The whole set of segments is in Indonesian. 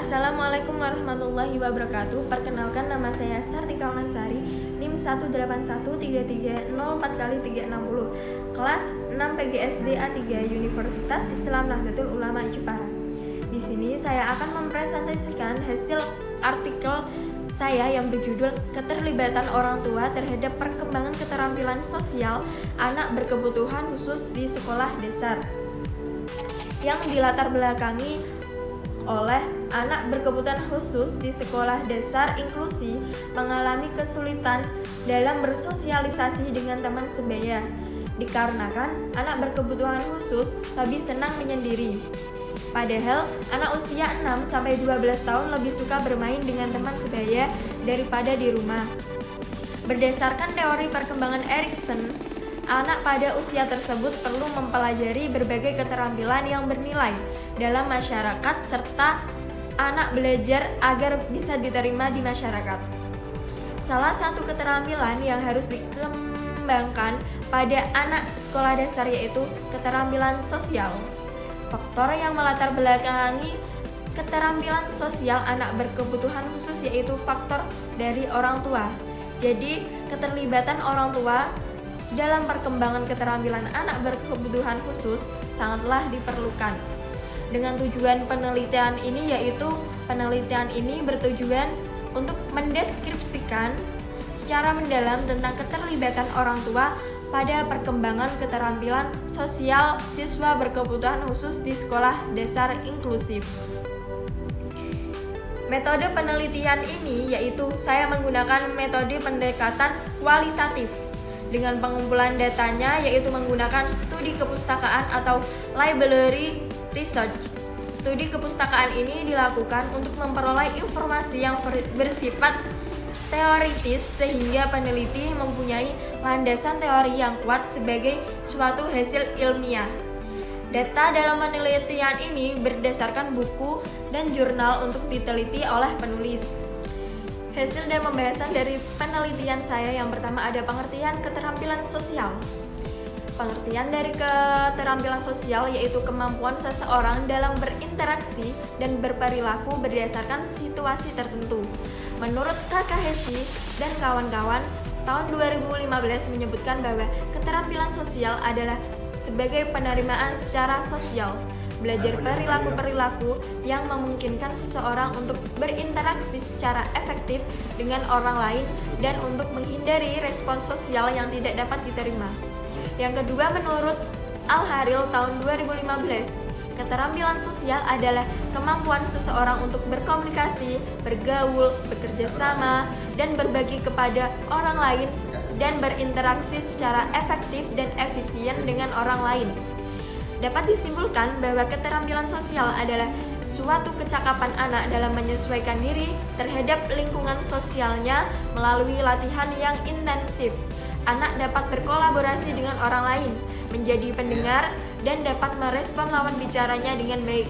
Assalamualaikum warahmatullahi wabarakatuh. Perkenalkan, nama saya Sartika Unansari, NIM 1813304x360, kelas 6 PGSD A3 Universitas Islam Nahdlatul Ulama Jepara. Di sini saya akan mempresentasikan hasil artikel saya yang berjudul Keterlibatan Orang Tua Terhadap Perkembangan Keterampilan Sosial Anak Berkebutuhan Khusus di Sekolah Dasar, yang dilatar belakangi oleh anak berkebutuhan khusus di sekolah dasar inklusi mengalami kesulitan dalam bersosialisasi dengan teman sebaya, dikarenakan anak berkebutuhan khusus lebih senang menyendiri. Padahal anak usia 6-12 tahun lebih suka bermain dengan teman sebaya daripada di rumah. Berdasarkan teori perkembangan Erikson, anak pada usia tersebut perlu mempelajari berbagai keterampilan yang bernilai dalam masyarakat serta anak belajar agar bisa diterima di masyarakat. Salah satu keterampilan yang harus dikembangkan pada anak sekolah dasar yaitu keterampilan sosial. Faktor yang melatar belakangi keterampilan sosial anak berkebutuhan khusus yaitu faktor dari orang tua. Jadi, keterlibatan orang tua dalam perkembangan keterampilan anak berkebutuhan khusus sangatlah diperlukan. Dengan tujuan penelitian ini yaitu penelitian ini bertujuan untuk mendeskripsikan secara mendalam tentang keterlibatan orang tua pada perkembangan keterampilan sosial siswa berkebutuhan khusus di sekolah dasar inklusif. Metode penelitian ini yaitu saya menggunakan metode pendekatan kualitatif dengan pengumpulan datanya yaitu menggunakan studi kepustakaan atau library research. Studi kepustakaan ini dilakukan untuk memperoleh informasi yang bersifat teoritis sehingga peneliti mempunyai landasan teori yang kuat sebagai suatu hasil ilmiah. Data dalam penelitian ini berdasarkan buku dan jurnal untuk diteliti oleh penulis. Hasil dan pembahasan dari penelitian saya yang pertama ada pengertian keterampilan sosial. Pengertian dari keterampilan sosial yaitu kemampuan seseorang dalam berinteraksi dan berperilaku berdasarkan situasi tertentu. Menurut Takahashi dan kawan-kawan, tahun 2015 menyebutkan bahwa keterampilan sosial adalah sebagai penerimaan secara sosial, belajar perilaku-perilaku yang memungkinkan seseorang untuk berinteraksi secara efektif dengan orang lain dan untuk menghindari respons sosial yang tidak dapat diterima. Yang kedua, menurut Al-Haril tahun 2015, keterampilan sosial adalah kemampuan seseorang untuk berkomunikasi, bergaul, bekerja sama, dan berbagi kepada orang lain dan berinteraksi secara efektif dan efisien dengan orang lain. Dapat disimpulkan bahwa keterampilan sosial adalah suatu kecakapan anak dalam menyesuaikan diri terhadap lingkungan sosialnya melalui latihan yang intensif. Anak dapat berkolaborasi dengan orang lain, menjadi pendengar, dan dapat merespon lawan bicaranya dengan baik.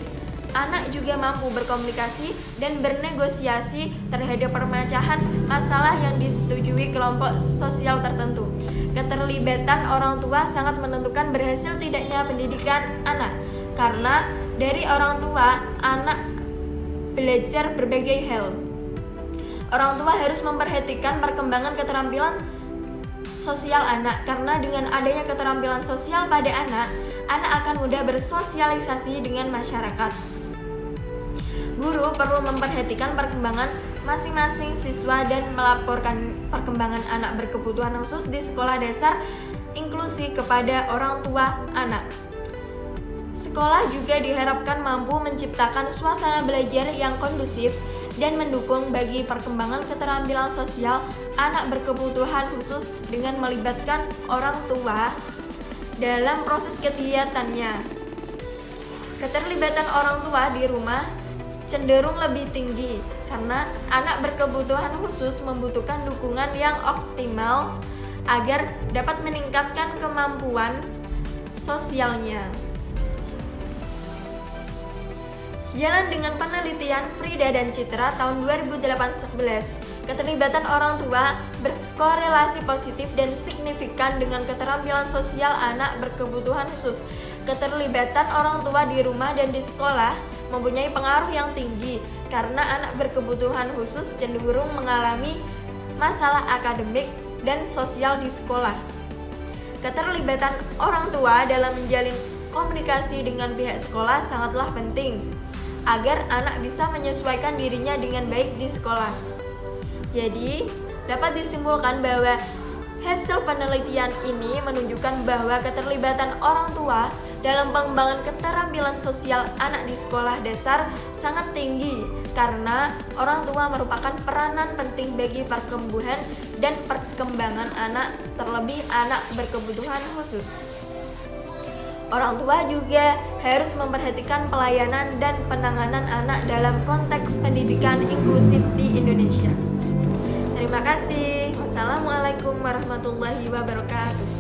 Anak juga mampu berkomunikasi dan bernegosiasi terhadap perpecahan masalah yang disetujui kelompok sosial tertentu. Keterlibatan orang tua sangat menentukan berhasil tidaknya pendidikan anak, karena dari orang tua anak belajar berbagai hal. Orang tua harus memperhatikan perkembangan keterampilan sosial anak, karena dengan adanya keterampilan sosial pada anak akan mudah bersosialisasi dengan masyarakat. Guru perlu memperhatikan perkembangan masing-masing siswa dan melaporkan perkembangan anak berkebutuhan khusus di sekolah dasar inklusi kepada orang tua anak. Sekolah juga diharapkan mampu menciptakan suasana belajar yang kondusif dan mendukung bagi perkembangan keterampilan sosial anak berkebutuhan khusus dengan melibatkan orang tua dalam proses kegiatannya. Keterlibatan orang tua di rumah cenderung lebih tinggi karena anak berkebutuhan khusus membutuhkan dukungan yang optimal agar dapat meningkatkan kemampuan sosialnya. Sejalan dengan penelitian Frida dan Citra tahun 2018, keterlibatan orang tua berkorelasi positif dan signifikan dengan keterampilan sosial anak berkebutuhan khusus. Keterlibatan orang tua di rumah dan di sekolah mempunyai pengaruh yang tinggi karena anak berkebutuhan khusus cenderung mengalami masalah akademik dan sosial di sekolah. Keterlibatan orang tua dalam menjalin komunikasi dengan pihak sekolah sangatlah penting agar anak bisa menyesuaikan dirinya dengan baik di sekolah. Jadi, dapat disimpulkan bahwa hasil penelitian ini menunjukkan bahwa keterlibatan orang tua dalam pengembangan keterampilan sosial anak di sekolah dasar sangat tinggi karena orang tua merupakan peranan penting bagi pertumbuhan dan perkembangan anak, terlebih anak berkebutuhan khusus. Orang tua juga harus memperhatikan pelayanan dan penanganan anak dalam konteks pendidikan inklusif di Indonesia. Terima kasih. Wassalamualaikum warahmatullahi wabarakatuh.